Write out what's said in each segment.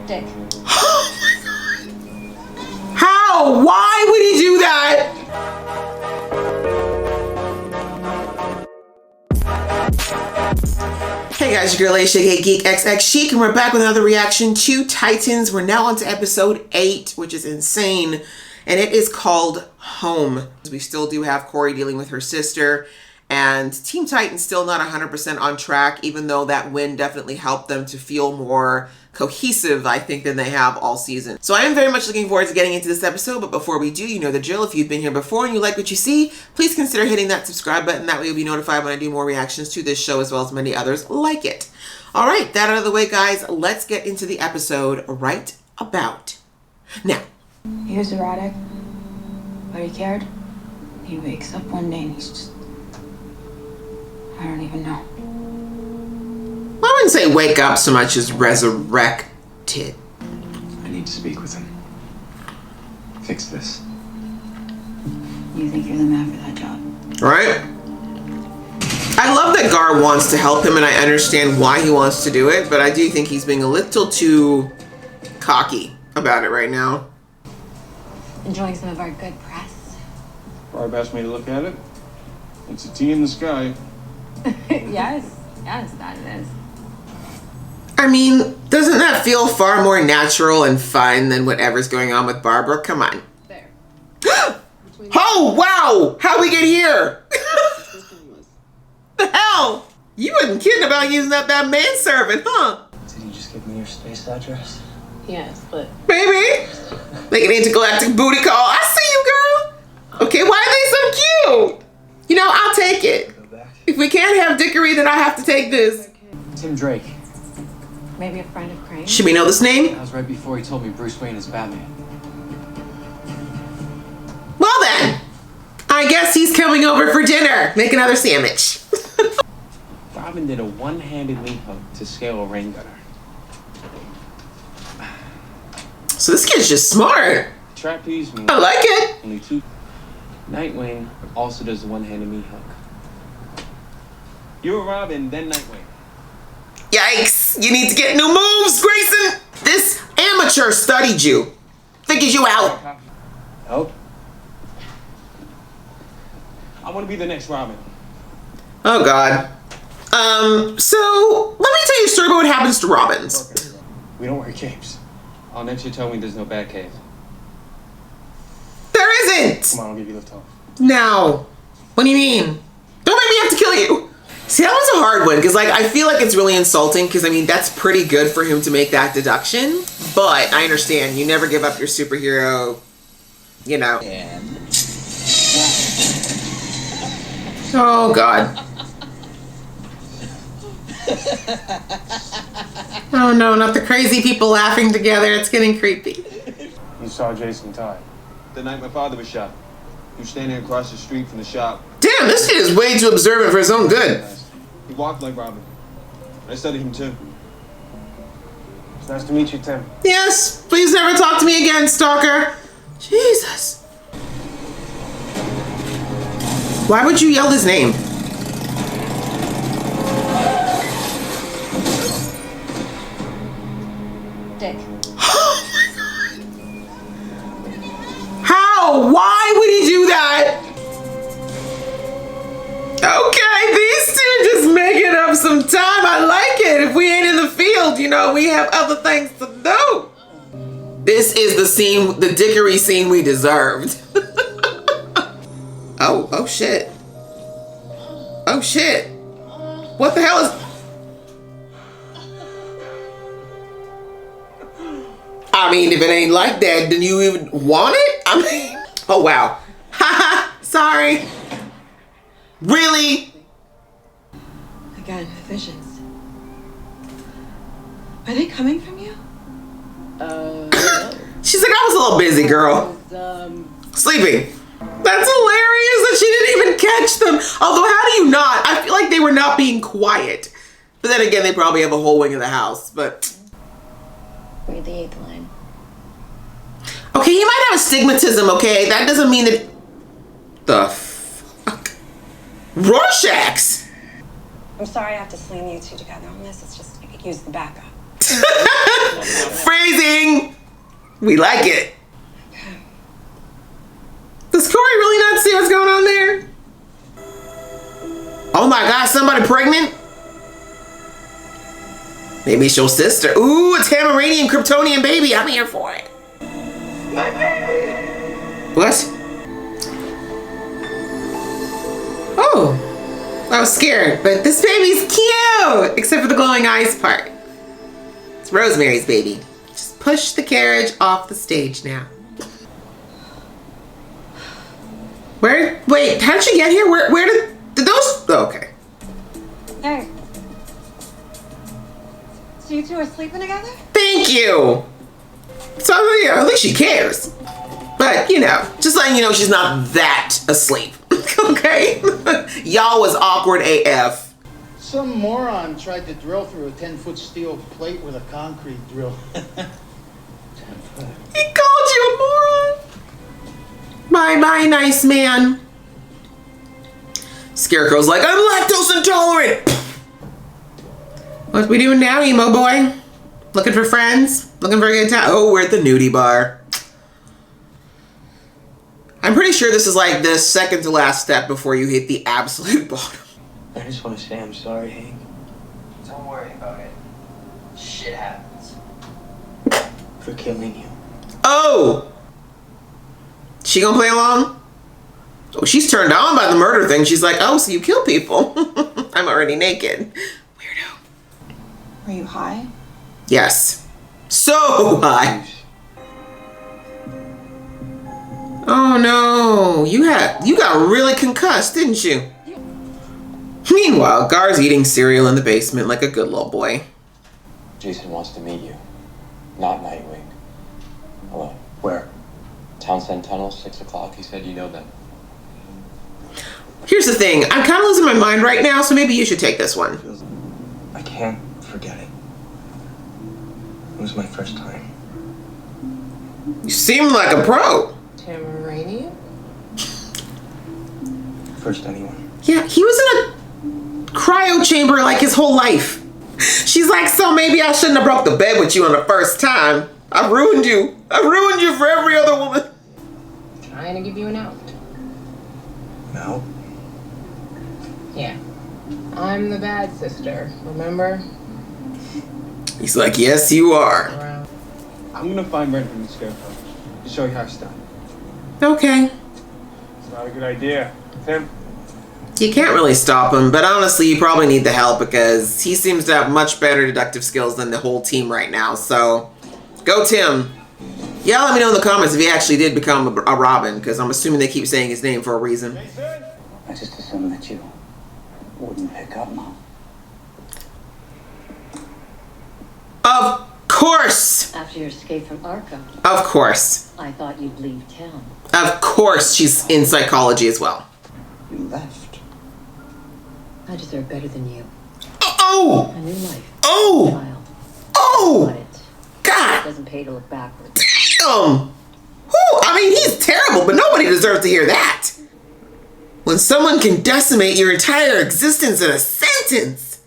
Dick. Oh my god. How? Why would he do that? Hey guys, your girl Aisha, Geek XX Chic, and we're back with another reaction to Titans. We're now on to episode 8, which is insane, and it is called Home. We still do have Corey dealing with her sister, and Team Titan's still not 100% on track, even though that win definitely helped them to feel more cohesive, I think, than they have all season. So I am very much looking forward to getting into this episode, but before we do, you know the drill. If you've been here before and you like what you see, please consider hitting that subscribe button. That way you'll be notified when I do more reactions to this show, as well as many others like it. All right, that out of the way, guys, let's get into the episode right about now. He was erratic, but he cared. He wakes up one day and he's just... I don't even know. I wouldn't say wake up so much as resurrected. I need to speak with him. Fix this. You think you're the man for that job? Right? I love that Gar wants to help him, and I understand why he wants to do it, but I do think he's being a little too cocky about it right now. Enjoying some of our good press. Barb asked me to look at it. It's a T in the sky. Yes, that it is. I mean, doesn't that feel far more natural and fun than whatever's going on with Barbara? Come on. There. Oh, wow! How'd we get here? The hell? You wasn't kidding about using up that manservant, huh? Did you just give me your space address? Yes, but... Baby! Like an intergalactic booty call. I see you, girl! Okay, why are they so cute? You know, I'll take it. If we can't have dickery, then I have to take this. Tim Drake. Maybe a friend of Crane? Should we know this name? That was right before he told me Bruce Wayne is Batman. Well then, I guess he's coming over for dinner. Make another sandwich. Robin did a one-handed leap hook to scale a rain gutter. So this kid's just smart. Trapeze means I like it. only two. Nightwing also does the one-handed meat hook. You're Robin, then Nightwing. Yikes, you need to get new moves, Grayson. This amateur studied you. Figures you out. Oh? I want to be the next Robin. Oh God. So let me tell you a story about what happens to Robins. We don't wear capes. Oh, next you tell me there's no bad cave. There isn't. Come on, I'll give you a lift off. No. What do you mean? Don't make me have to kill you. See, that was a hard one, because like I feel like it's really insulting, because I mean that's pretty good for him to make that deduction, but I understand you never give up your superhero, you know. Oh God. Oh no, not the crazy people laughing together. It's getting creepy. You saw Jason Todd. The night my father was shot. He was standing across the street from the shop. Damn, this shit is way too observant for his own good. He walked like Robin. I studied him too. It's nice to meet you, Tim. Yes, please never talk to me again, stalker. Jesus. Why would you yell his name? Dick. Oh my God. How? Why would he do that? Okay, these two just making up some time. I like it. If we ain't in the field, you know, we have other things to do. This is the scene, the dickery scene we deserved. Oh shit. Oh shit. What the hell is... I mean, if it ain't like that, then you even want it? I mean, oh wow. Haha, sorry. Really? Again, the visions. Are they coming from you? No. She's like, I was a little busy, girl. Sleeping. That's hilarious that she didn't even catch them. Although, how do you not? I feel like they were not being quiet. But then again, they probably have a whole wing of the house, but... Read the 8th line. Okay, you might have astigmatism, okay? That doesn't mean that... The fuck? Rorschachs! I'm sorry I have to slam you two together on this. It's just I could use the backup. Phrasing! We like it. Does Corey really not see what's going on there? Oh my God, somebody pregnant? Maybe it's your sister. Ooh, a Tamaranian Kryptonian baby. I'm here for it. My baby. What? Oh, I was scared, but this baby's cute, except for the glowing eyes part. It's Rosemary's baby. Just push the carriage off the stage now. Where? Wait, how did she get here? Where did those? Oh, okay. Hey. So you two are sleeping together? Thank you. So yeah, at least she cares. But you know, just letting you know she's not that asleep. Okay? Y'all was awkward AF. Some moron tried to drill through a 10-foot steel plate with a concrete drill. 10 foot. He called you a moron. Bye, nice man. Scarecrow's like, I'm lactose intolerant. What we doing now, emo boy? Looking for friends? Looking for a good time? Oh, we're at the nudie bar. I'm pretty sure this is like the second to last step before you hit the absolute bottom. I just want to say I'm sorry, Hank. Don't worry about it. Shit happens. For killing you. Oh! She gonna play along? Oh, she's turned on by the murder thing. She's like, oh, so you kill people. I'm already naked. Weirdo. Are you high? Yes. So high. Oh no, you got really concussed, didn't you? Meanwhile, Gar's eating cereal in the basement like a good little boy. Jason wants to meet you. Not Nightwing. Hello. Where? Townsend Tunnel, 6 o'clock. He said you know them. Here's the thing, I'm kind of losing my mind right now, so maybe you should take this one. I can't forget it. It was my first time. You seem like a pro. Tamaranian? First anyone. Yeah, he was in a cryo chamber like his whole life. She's like, so maybe I shouldn't have broke the bed with you on the first time. I've ruined you. I've ruined you for every other woman. Trying to give you an out. No. Yeah. I'm the bad sister, remember? He's like, yes, you are. Around. I'm gonna find Red from the Scarecrow to show you how it's done. Okay. It's not a good idea. Tim? You can't really stop him, but honestly, you probably need the help because he seems to have much better deductive skills than the whole team right now, so go Tim. Yeah, let me know in the comments if he actually did become a Robin, because I'm assuming they keep saying his name for a reason. I just assumed that you wouldn't pick up, Mom. Of course! After your escape from Arkham, Of course. I thought you'd leave town. Of course she's in psychology as well. You left. I deserve better than you. Oh! A new life. Oh! Child. Oh! But it God! doesn't pay to look backwards. Damn! Whew, I mean, he's terrible, but nobody deserves to hear that. When someone can decimate your entire existence in a sentence.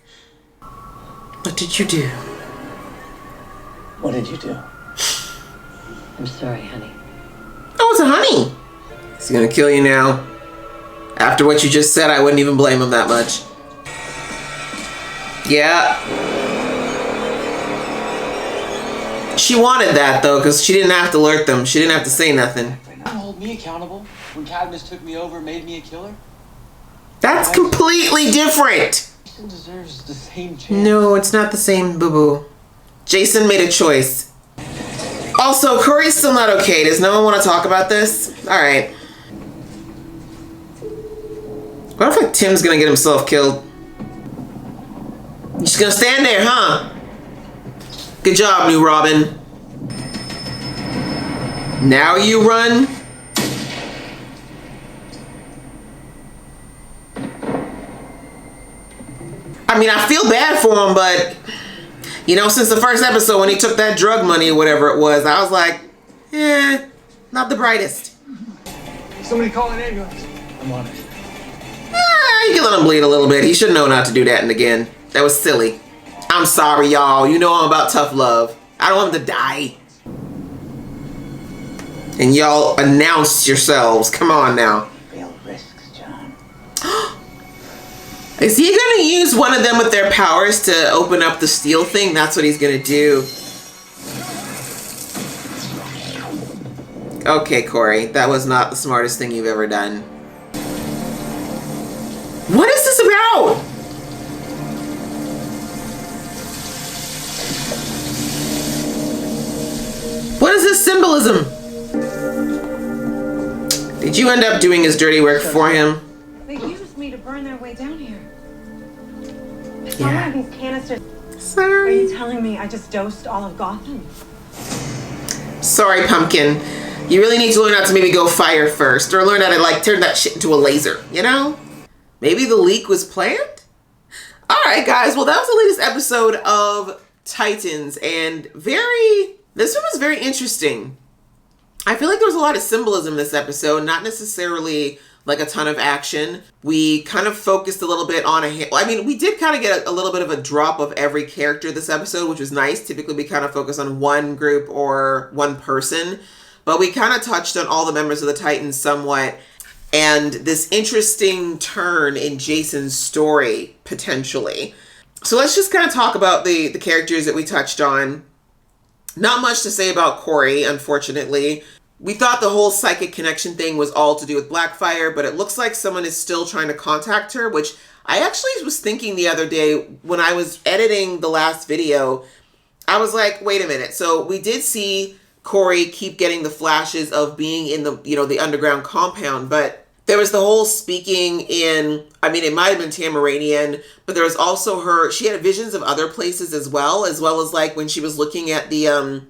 What did you do? What did you do? I'm sorry, honey. Oh, it's a honey. Is he gonna kill you now? After what you just said, I wouldn't even blame him that much. Yeah. She wanted that though, because she didn't have to alert them. She didn't have to say nothing. Hold me accountable when Cadmus took me over and made me a killer? That's completely different. Jason deserves the same chance. No, it's not the same, boo-boo. Jason made a choice. Also, Corey's still not okay. Does no one want to talk about this? Alright. What if like Tim's gonna get himself killed? You're just gonna stand there, huh? Good job, new Robin. Now you run? I mean, I feel bad for him, but you know, since the first episode when he took that drug money or whatever it was, I was like, not the brightest. Somebody call an ambulance. I'm on it. You can let him bleed a little bit. He should know not to do that and again. That was silly. I'm sorry, y'all. You know I'm about tough love. I don't want him to die. And y'all announce yourselves. Come on now. Real risks, John. Is he gonna use one of them with their powers to open up the steel thing? That's what he's gonna do. Okay, Corey, that was not the smartest thing you've ever done. What is this about? What is this symbolism? Did you end up doing his dirty work for him? They used me to burn their way down here. Yeah. Some of these canisters. Are Sorry. you telling me I just dosed all of Gotham? Sorry, Pumpkin. You really need to learn how to maybe go fire first, or learn how to like turn that shit into a laser, you know? Maybe the leak was planned? Alright guys, well that was the latest episode of Titans, and this one was very interesting. I feel like there was a lot of symbolism in this episode, not necessarily like a ton of action. We kind of focused a little bit on we did kind of get a little bit of a drop of every character this episode, which was nice. Typically we kind of focus on one group or one person, but we kind of touched on all the members of the Titans somewhat, and this interesting turn in Jason's story, potentially. So let's just kind of talk about the characters that we touched on. Not much to say about Corey, unfortunately. We thought the whole psychic connection thing was all to do with Blackfire, but it looks like someone is still trying to contact her, which I actually was thinking the other day when I was editing the last video. I was like, wait a minute. So we did see Corey keep getting the flashes of being in the underground compound, but there was the whole speaking in, it might have been Tamaranian, but there was also she had visions of other places as well as like when she was looking at the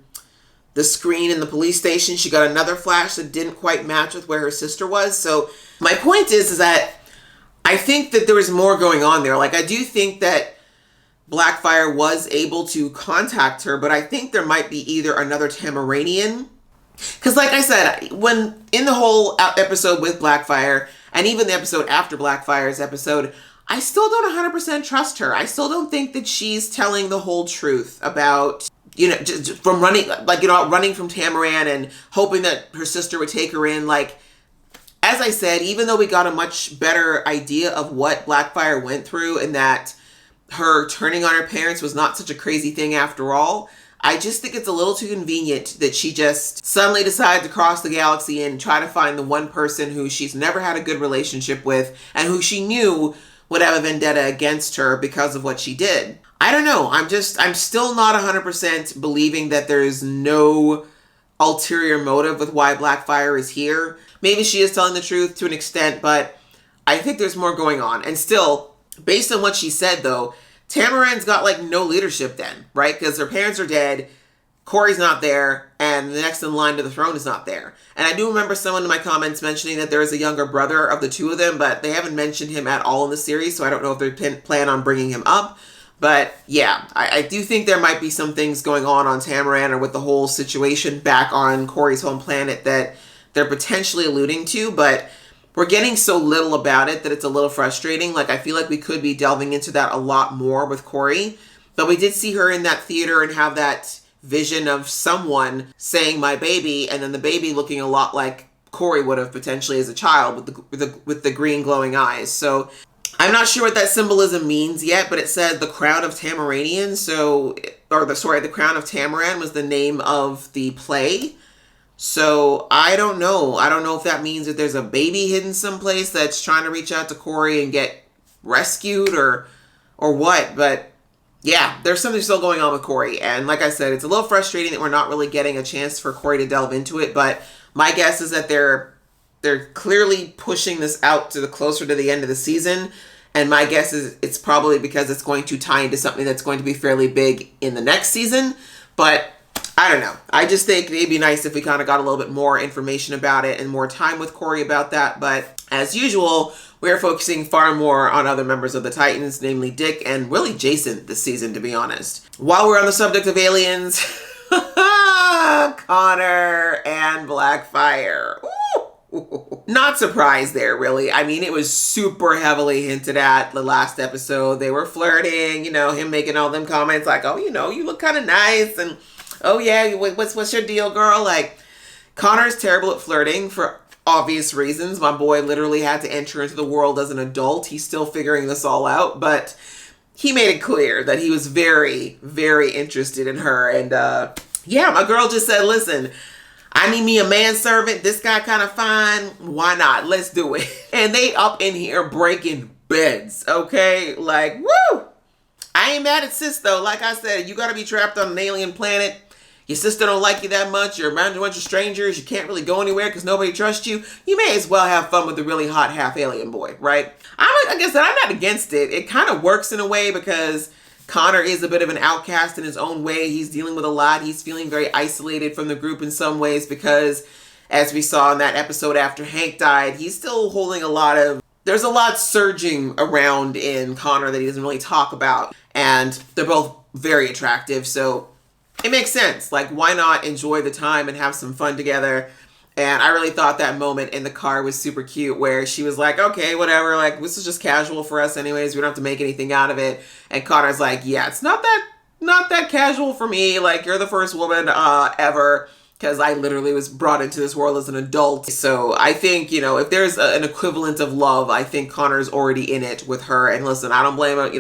screen in the police station, she got another flash that didn't quite match with where her sister was. So my point is that I think that there was more going on there. Like, I do think that Blackfire was able to contact her, but I think there might be either another Tamaranian. Because like I said, when in the whole episode with Blackfire, and even the episode after Blackfire's episode, I still don't 100% trust her. I still don't think that she's telling the whole truth about, just from running from Tamaran and hoping that her sister would take her in. Like, as I said, even though we got a much better idea of what Blackfire went through and that her turning on her parents was not such a crazy thing after all, I just think it's a little too convenient that she just suddenly decided to cross the galaxy and try to find the one person who she's never had a good relationship with and who she knew would have a vendetta against her because of what she did. I don't know. I'm still not 100% believing that there's no ulterior motive with why Blackfire is here. Maybe she is telling the truth to an extent, but I think there's more going on. And still, based on what she said though, Tamaran's got like no leadership then, right? Because her parents are dead, Corey's not there, and the next in line to the throne is not there. And I do remember someone in my comments mentioning that there is a younger brother of the two of them, but they haven't mentioned him at all in the series, so I don't know if they plan on bringing him up. But yeah, I do think there might be some things going on Tamaran or with the whole situation back on Corey's home planet that they're potentially alluding to, but we're getting so little about it that it's a little frustrating. Like, I feel like we could be delving into that a lot more with Corey, but we did see her in that theater and have that vision of someone saying my baby, and then the baby looking a lot like Corey would have potentially as a child with the green glowing eyes. So I'm not sure what that symbolism means yet, but it said the Crown of Tamaranian. The Crown of Tamaran was the name of the play. So I don't know. I don't know if that means that there's a baby hidden someplace that's trying to reach out to Corey and get rescued or what. But yeah, there's something still going on with Corey. And like I said, it's a little frustrating that we're not really getting a chance for Corey to delve into it. But my guess is that they're clearly pushing this out to the closer to the end of the season. And my guess is it's probably because it's going to tie into something that's going to be fairly big in the next season. But I don't know. I just think it'd be nice if we kind of got a little bit more information about it and more time with Corey about that. But as usual, we are focusing far more on other members of the Titans, namely Dick and really Jason this season, to be honest. While we're on the subject of aliens, Connor and Blackfire. Ooh. Not surprised there, really. I mean, it was super heavily hinted at the last episode. They were flirting, him making all them comments like, oh, you look kind of nice. And oh yeah, what's your deal, girl? Like, Connor's terrible at flirting for obvious reasons. My boy literally had to enter into the world as an adult. He's still figuring this all out, but he made it clear that he was very, very interested in her. And yeah, my girl just said, listen, I need me a manservant. This guy kind of fine. Why not? Let's do it. And they up in here breaking beds, okay? Like, woo! I ain't mad at sis, though. Like I said, you got to be trapped on an alien planet. Your sister don't like you that much. You're around a bunch of strangers. You can't really go anywhere because nobody trusts you. You may as well have fun with the really hot half alien boy, right? Like I said, I'm not against it. It kind of works in a way because Connor is a bit of an outcast in his own way. He's dealing with a lot. He's feeling very isolated from the group in some ways because, as we saw in that episode after Hank died, he's still holding there's a lot surging around in Connor that he doesn't really talk about. And they're both very attractive, so it makes sense. Like, why not enjoy the time and have some fun together? And I really thought that moment in the car was super cute where she was like, okay, whatever. Like, this is just casual for us anyways. We don't have to make anything out of it. And Connor's like, yeah, it's not that casual for me. Like, you're the first woman ever, because I literally was brought into this world as an adult. So I think, if there's an equivalent of love, I think Connor's already in it with her. And listen, I don't blame him,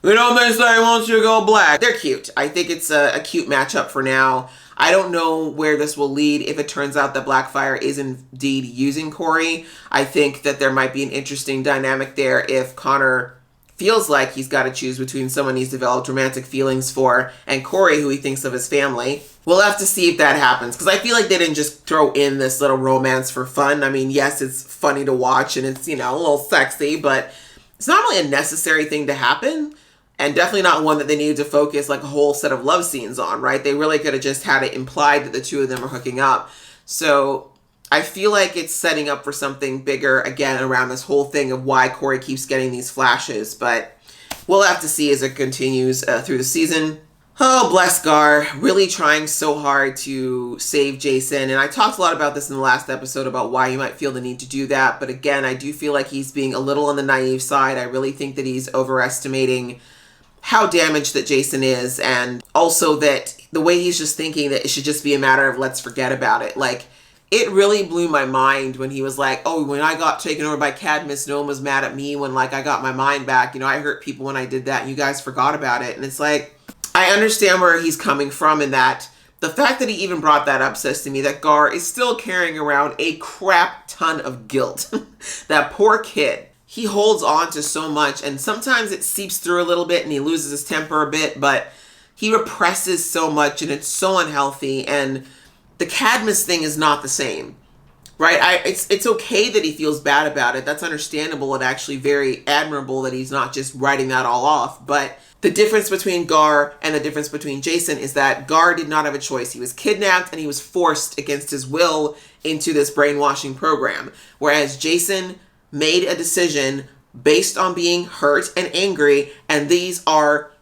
they say once you go black. They're cute. I think it's a cute matchup for now. I don't know where this will lead if it turns out that Blackfire is indeed using Corey. I think that there might be an interesting dynamic there if Connor feels like he's got to choose between someone he's developed romantic feelings for and Corey, who he thinks of as family. We'll have to see if that happens, because I feel like they didn't just throw in this little romance for fun. I mean, yes, it's funny to watch and it's, a little sexy, but it's not really a necessary thing to happen. And definitely not one that they needed to focus like a whole set of love scenes on, right? They really could have just had it implied that the two of them are hooking up. So I feel like it's setting up for something bigger, again, around this whole thing of why Corey keeps getting these flashes. But we'll have to see as it continues through the season. Oh, bless Gar, really trying so hard to save Jason. And I talked a lot about this in the last episode about why you might feel the need to do that. But again, I do feel like he's being a little on the naive side. I really think that he's overestimating how damaged that Jason is, and also that the way he's just thinking that it should just be a matter of let's forget about it. Like, it really blew my mind when he was like, oh, when I got taken over by Cadmus, no one was mad at me when, like, I got my mind back. I hurt people when I did that, and you guys forgot about it. And it's like, I understand where he's coming from in that the fact that he even brought that up says to me that Gar is still carrying around a crap ton of guilt. That poor kid. He holds on to so much, and sometimes it seeps through a little bit and he loses his temper a bit, but he represses so much and it's so unhealthy. And the Cadmus thing is not the same, right? It's okay that he feels bad about it. That's understandable and actually very admirable that he's not just writing that all off. But the difference between Gar and the difference between Jason is that Gar did not have a choice. He was kidnapped and he was forced against his will into this brainwashing program, whereas Jason made a decision based on being hurt and angry, and these are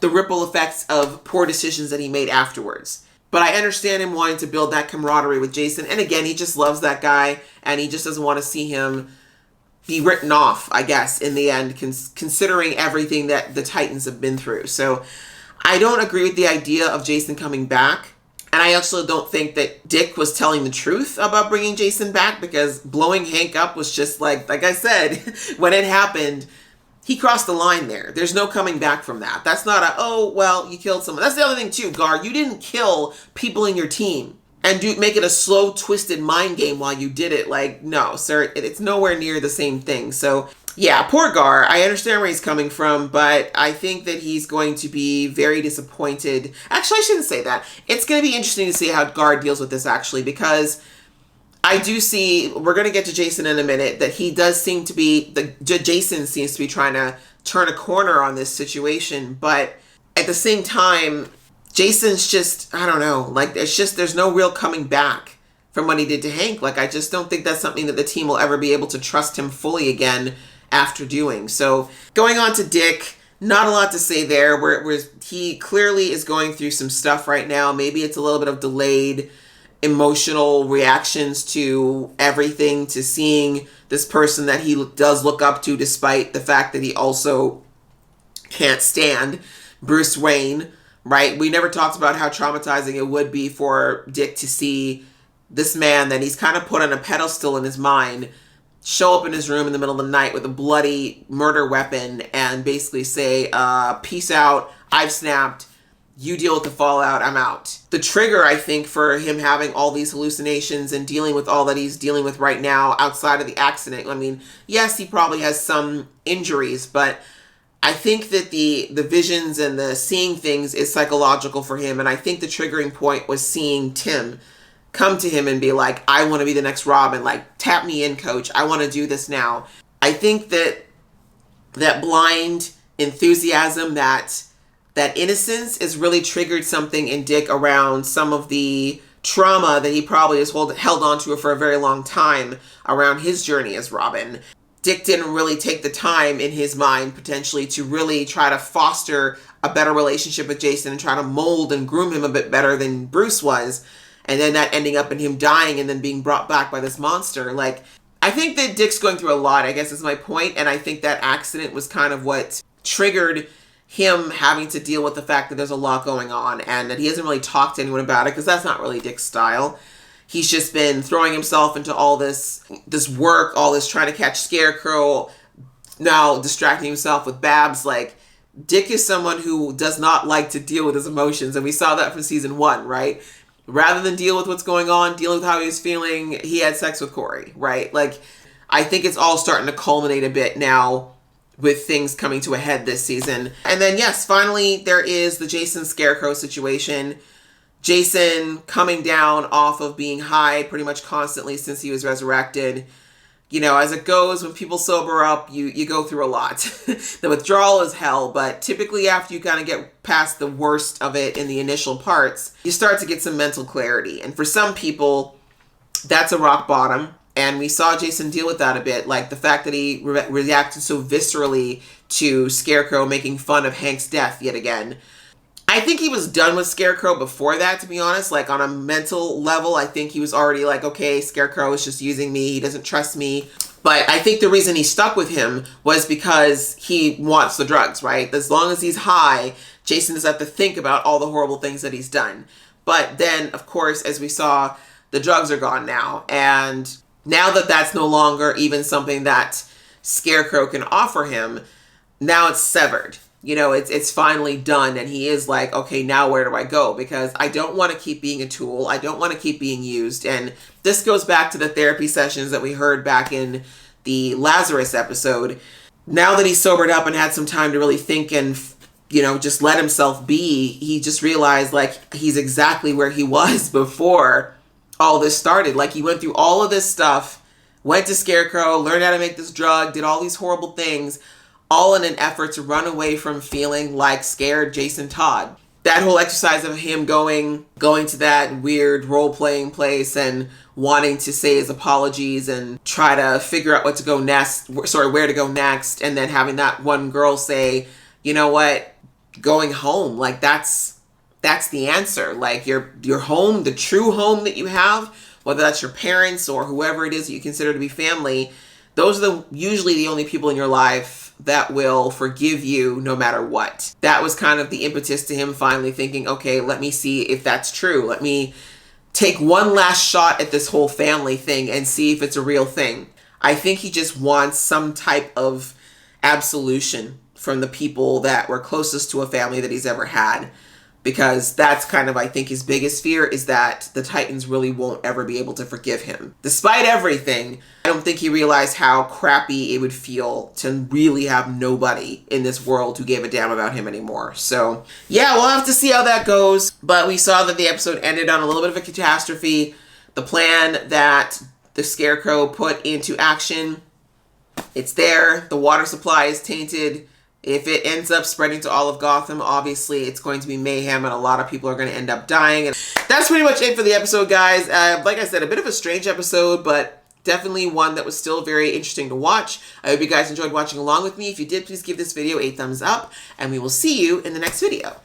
the ripple effects of poor decisions that he made afterwards. But I understand him wanting to build that camaraderie with Jason, and again, he just loves that guy, and he just doesn't want to see him be written off, I guess, in the end, considering everything that the Titans have been through. So I don't agree with the idea of Jason coming back. And I also don't think that Dick was telling the truth about bringing Jason back, because blowing Hank up was just like I said, when it happened, he crossed the line there. There's no coming back from that. That's not oh, well, you killed someone. That's the other thing too, Gar. You didn't kill people in your team and make it a slow, twisted mind game while you did it. Like, no, sir, it's nowhere near the same thing. So yeah, poor Gar. I understand where he's coming from, but I think that he's going to be very disappointed. Actually, I shouldn't say that. It's going to be interesting to see how Gar deals with this, actually, because I do see, we're going to get to Jason in a minute, that he does seem to be, Jason seems to be trying to turn a corner on this situation, but at the same time, Jason's just, I don't know, like, there's no real coming back from what he did to Hank. Like, I just don't think that's something that the team will ever be able to trust him fully again after doing. So going on to Dick, not a lot to say there, where he clearly is going through some stuff right now. Maybe it's a little bit of delayed emotional reactions to everything, to seeing this person that he does look up to, despite the fact that he also can't stand Bruce Wayne. right? We never talked about how traumatizing it would be for Dick to see this man that he's kind of put on a pedestal in his mind show up in his room in the middle of the night with a bloody murder weapon and basically say, peace out, I've snapped, you deal with the fallout, I'm out. The trigger, I think, for him having all these hallucinations and dealing with all that he's dealing with right now outside of the accident, I mean, yes, he probably has some injuries, but I think that the visions and the seeing things is psychological for him. And I think the triggering point was seeing Tim come to him and be like, I want to be the next Robin. Like, tap me in, coach. I want to do this now. I think that blind enthusiasm, that innocence is really triggered something in Dick around some of the trauma that he probably has held on to for a very long time around his journey as Robin. Dick didn't really take the time in his mind potentially to really try to foster a better relationship with Jason and try to mold and groom him a bit better than Bruce was. And then that ending up in him dying and then being brought back by this monster. Like, I think that Dick's going through a lot, I guess is my point. And I think that accident was kind of what triggered him having to deal with the fact that there's a lot going on and that he hasn't really talked to anyone about it because that's not really Dick's style. He's just been throwing himself into all this work, all this trying to catch Scarecrow, now distracting himself with Babs. Like, Dick is someone who does not like to deal with his emotions. And we saw that from season 1, right? Rather than deal with what's going on, deal with how he was feeling, he had sex with Corey, right? Like, I think it's all starting to culminate a bit now with things coming to a head this season. And then, yes, finally, there is the Jason Scarecrow situation. Jason coming down off of being high pretty much constantly since he was resurrected. You know, as it goes, when people sober up, you go through a lot. The withdrawal is hell, but typically after you kind of get past the worst of it in the initial parts, you start to get some mental clarity. And for some people, that's a rock bottom. And we saw Jason deal with that a bit, like the fact that he reacted so viscerally to Scarecrow making fun of Hank's death yet again. I think he was done with Scarecrow before that, to be honest. Like, on a mental level, I think he was already like, okay, Scarecrow is just using me. He doesn't trust me. But I think the reason he stuck with him was because he wants the drugs, right? As long as he's high, Jason doesn't have to think about all the horrible things that he's done. But then, of course, as we saw, the drugs are gone now. And now that that's no longer even something that Scarecrow can offer him, now it's severed. You know, it's finally done, and he is like, okay, now where do I go? Because I don't want to keep being a tool. I don't want to keep being used. And this goes back to the therapy sessions that we heard back in the Lazarus episode. Now that he's sobered up and had some time to really think and, you know, just let himself be, he just realized, like, he's exactly where he was before all this started. Like, he went through all of this stuff, went to Scarecrow, learned how to make this drug, did all these horrible things, all in an effort to run away from feeling like scared Jason Todd. That whole exercise of him going to that weird role-playing place and wanting to say his apologies and try to figure out where to go next, and then having that one girl say, you know what, going home, like, that's the answer. Like, your home, the true home that you have, whether that's your parents or whoever it is that you consider to be family, those are usually the only people in your life that will forgive you no matter what. That was kind of the impetus to him finally thinking, okay, let me see if that's true. Let me take one last shot at this whole family thing and see if it's a real thing. I think he just wants some type of absolution from the people that were closest to a family that he's ever had. Because that's kind of, I think, his biggest fear, is that the Titans really won't ever be able to forgive him. Despite everything, I don't think he realized how crappy it would feel to really have nobody in this world who gave a damn about him anymore. So, yeah, we'll have to see how that goes. But we saw that the episode ended on a little bit of a catastrophe. The plan that the Scarecrow put into action, it's there. The water supply is tainted. If it ends up spreading to all of Gotham, obviously it's going to be mayhem and a lot of people are going to end up dying. And that's pretty much it for the episode, guys. Like I said, a bit of a strange episode, but definitely one that was still very interesting to watch. I hope you guys enjoyed watching along with me. If you did, please give this video a thumbs up, and we will see you in the next video.